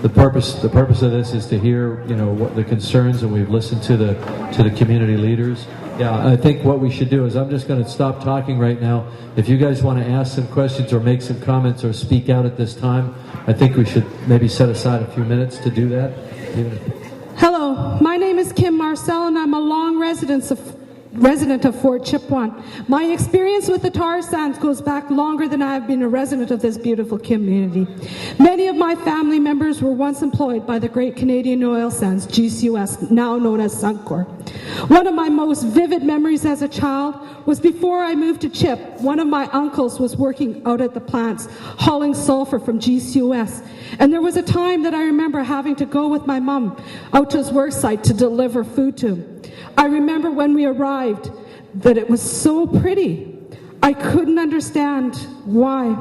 the purpose of this is to hear, what the concerns, and we've listened to the community leaders. Yeah, I think what we should do is I'm just going to stop talking right now. If you guys want to ask some questions or make some comments or speak out at this time, I think we should maybe set aside a few minutes to do that. Hello, my name is Kim Marcel, and I'm a long resident of Fort Chipewyan. My experience with the tar sands goes back longer than I have been a resident of this beautiful community. Many of my family members were once employed by the Great Canadian Oil Sands, GCOS, now known as Suncor. One of my most vivid memories as a child was before I moved to Chip. One of my uncles was working out at the plants, hauling sulfur from GCOS. And there was a time that I remember having to go with my mom out to his work site to deliver food to him. I remember when we arrived that it was so pretty. I couldn't understand why.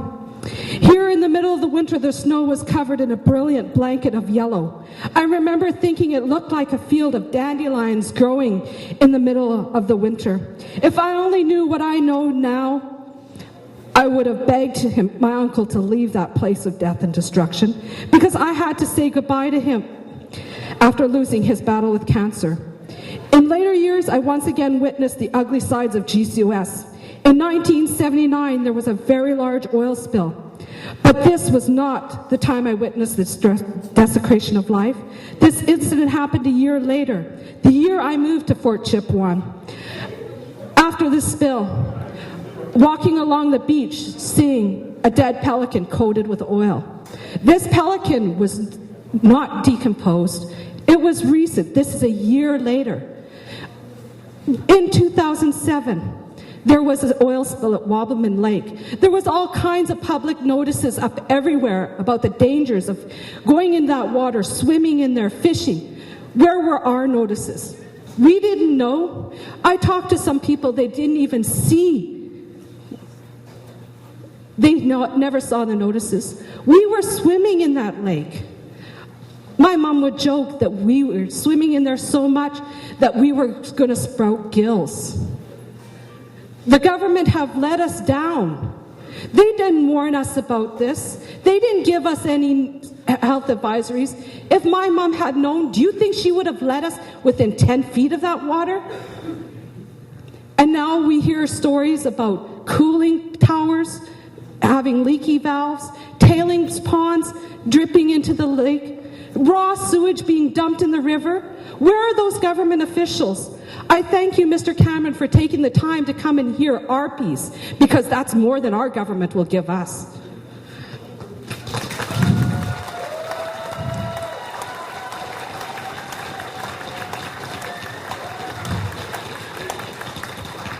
Here in the middle of the winter, the snow was covered in a brilliant blanket of yellow. I remember thinking it looked like a field of dandelions growing in the middle of the winter. If I only knew what I know now, I would have begged my uncle to leave that place of death and destruction, because I had to say goodbye to him after losing his battle with cancer. In later years, I once again witnessed the ugly sides of GCOS. In 1979, there was a very large oil spill. But this was not the time I witnessed this desecration of life. This incident happened a year later, the year I moved to Fort Chipewyan. After the spill, walking along the beach, seeing a dead pelican coated with oil. This pelican was not decomposed. It was recent. This is a year later. In 2007, there was an oil spill at Wobbleman Lake. There was all kinds of public notices up everywhere about the dangers of going in that water, swimming in there, fishing. Where were our notices? We didn't know. I talked to some people they didn't even see. They never saw the notices. We were swimming in that lake. My mom would joke that we were swimming in there so much that we were going to sprout gills. The government have let us down. They didn't warn us about this. They didn't give us any health advisories. If my mom had known, do you think she would have let us within 10 feet of that water? And now we hear stories about cooling towers, having leaky valves, tailings ponds dripping into the lake, raw sewage being dumped in the river. Where are those government officials? I thank you, Mr. Cameron, for taking the time to come and hear our piece, because that's more than our government will give us.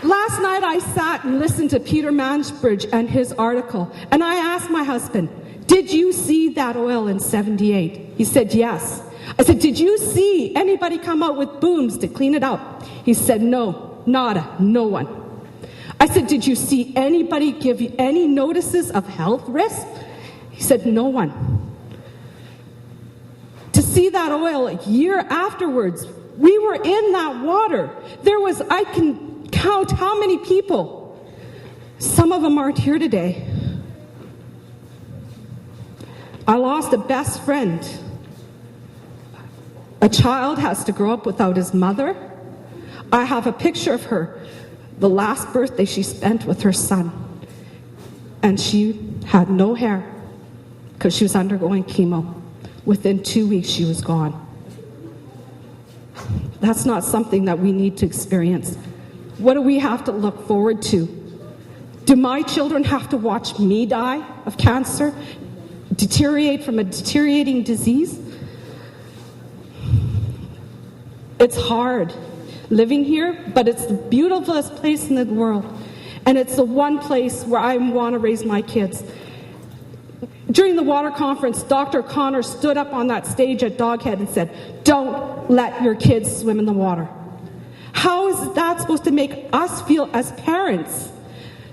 Last night I sat and listened to Peter Mansbridge and his article, and I asked my husband, did you see that oil in 78? He said, yes. I said, did you see anybody come out with booms to clean it up? He said, no, nada, no one. I said, did you see anybody give you any notices of health risk? He said, no one. To see that oil a year afterwards, we were in that water. I can count how many people. Some of them aren't here today. I lost a best friend. A child has to grow up without his mother. I have a picture of her, the last birthday she spent with her son. And she had no hair because she was undergoing chemo. Within 2 weeks, she was gone. That's not something that we need to experience. What do we have to look forward to? Do my children have to watch me die of cancer, deteriorate from a deteriorating disease? It's hard living here, but it's the beautifulest place in the world. And it's the one place where I want to raise my kids. During the water conference, Dr. Connor stood up on that stage at Doghead and said, don't let your kids swim in the water. How is that supposed to make us feel as parents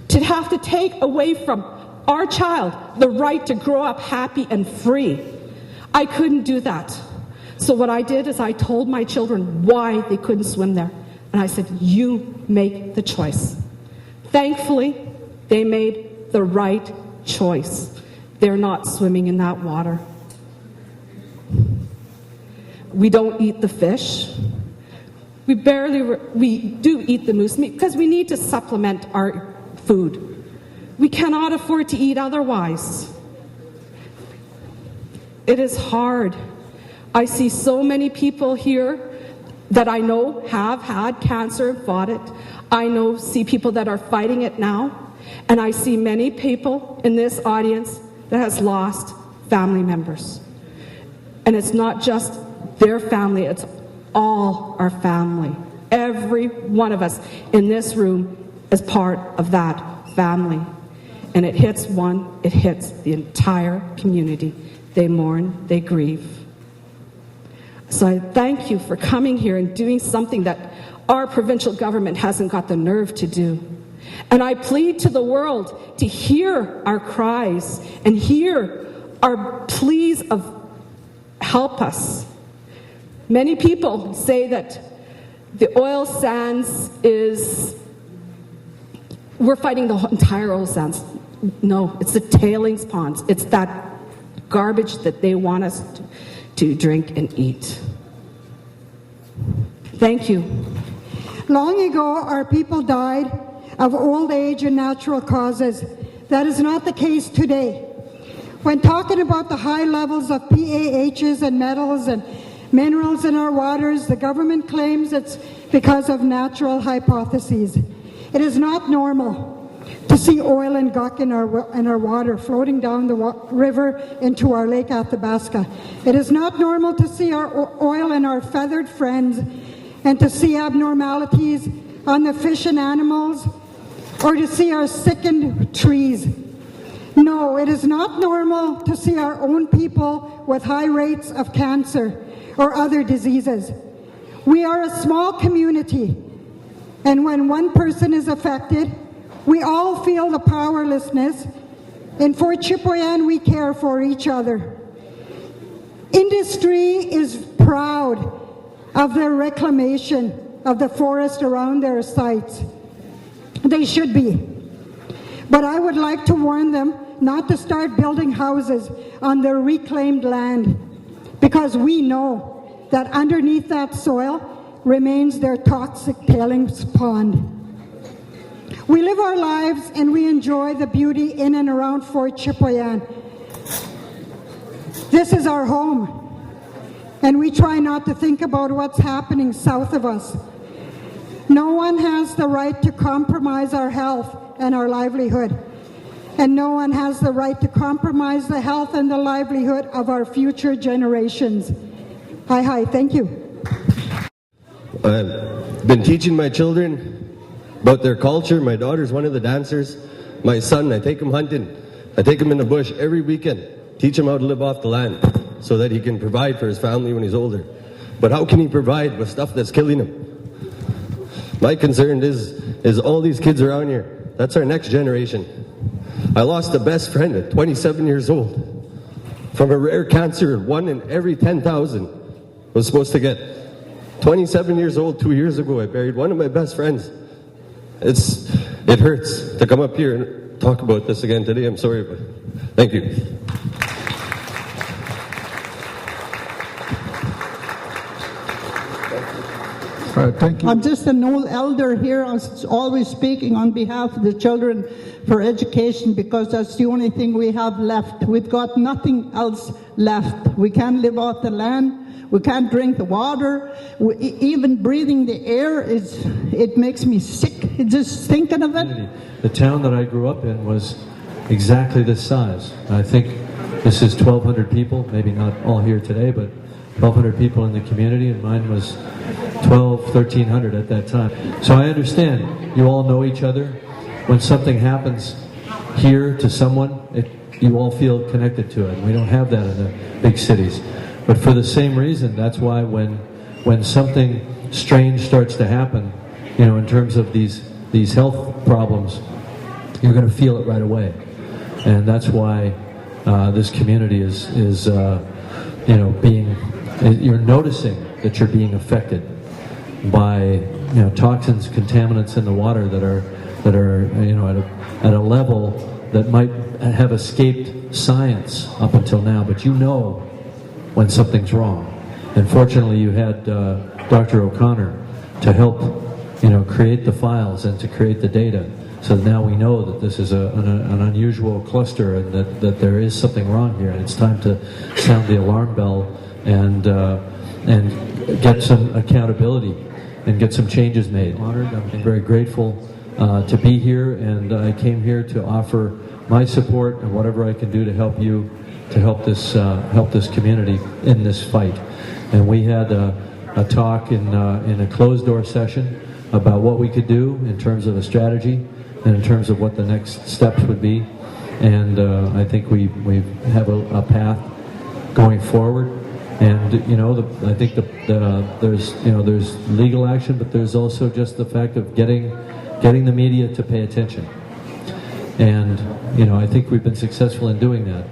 to have to take away from our child the right to grow up happy and free? I couldn't do that. So what I did is I told my children why they couldn't swim there. And I said, you make the choice. Thankfully, they made the right choice. They're not swimming in that water. We don't eat the fish. We do eat the moose meat because we need to supplement our food. We cannot afford to eat otherwise. It is hard. I see so many people here that I know have had cancer and fought it. I see people that are fighting it now. And I see many people in this audience that has lost family members. And it's not just their family, it's all our family. Every one of us in this room is part of that family. And it hits one, it hits the entire community. They mourn, they grieve. So I thank you for coming here and doing something that our provincial government hasn't got the nerve to do. And I plead to the world to hear our cries and hear our pleas of help us. Many people say that the oil sands we're fighting the entire oil sands. No, it's the tailings ponds. It's that garbage that they want us to drink and eat. Thank you. Long ago, our people died of old age and natural causes. That is not the case today. When talking about the high levels of PAHs and metals and minerals in our waters, the government claims it's because of natural hypotheses. It is not normal to see oil and guck in our water floating down the river into our Lake Athabasca. It is not normal to see our oil in our feathered friends and to see abnormalities on the fish and animals, or to see our sickened trees. No, it is not normal to see our own people with high rates of cancer or other diseases. We are a small community, and when one person is affected, we all feel the powerlessness. In Fort Chipewyan, we care for each other. Industry is proud of their reclamation of the forest around their sites. They should be. But I would like to warn them not to start building houses on their reclaimed land, because we know that underneath that soil remains their toxic tailings pond. We live our lives and we enjoy the beauty in and around Fort Chipewyan. This is our home, and we try not to think about what's happening south of us. No one has the right to compromise our health and our livelihood, and no one has the right to compromise the health and the livelihood of our future generations. Hi, thank you. I've been teaching my children about their culture. My daughter's one of the dancers. My son, I take him hunting. I take him in the bush every weekend, teach him how to live off the land so that he can provide for his family when he's older. But how can he provide with stuff that's killing him? My concern is all these kids around here. That's our next generation. I lost a best friend at 27 years old from a rare cancer. 1 in every 10,000 was supposed to get. 27 years old 2 years ago, I buried one of my best friends. It hurts to come up here and talk about this again today. I'm sorry, but thank you. Thank you. I'm just an old elder here. I was always speaking on behalf of the children for education, because that's the only thing we have left. We've got nothing else left. We can't live off the land. We can't drink the water. Even breathing the air, it makes me sick just thinking of it. The town that I grew up in was exactly this size. I think this is 1,200 people, maybe not all here today, but 1,200 people in the community, and mine was 1,300 at that time. So I understand you all know each other. When something happens here to someone, you all feel connected to it. We don't have that in the big cities. But for the same reason, that's why when something strange starts to happen, in terms of these health problems, you're going to feel it right away. And that's why this community is you're noticing that you're being affected by toxins, contaminants in the water that are at a level that might have escaped science up until now. But when something's wrong, And fortunately, you had Dr. O'Connor to help, create the files and to create the data. So now we know that this is an unusual cluster and that there is something wrong here. And it's time to sound the alarm bell and get some accountability and get some changes made. Honored, I'm very grateful to be here, and I came here to offer my support and whatever I can do to help you, to help this community in this fight. And we had a talk in a closed door session about what we could do in terms of a strategy and in terms of what the next steps would be. And I think we have a path going forward. And I think there's legal action, but there's also just the fact of getting the media to pay attention. And I think we've been successful in doing that.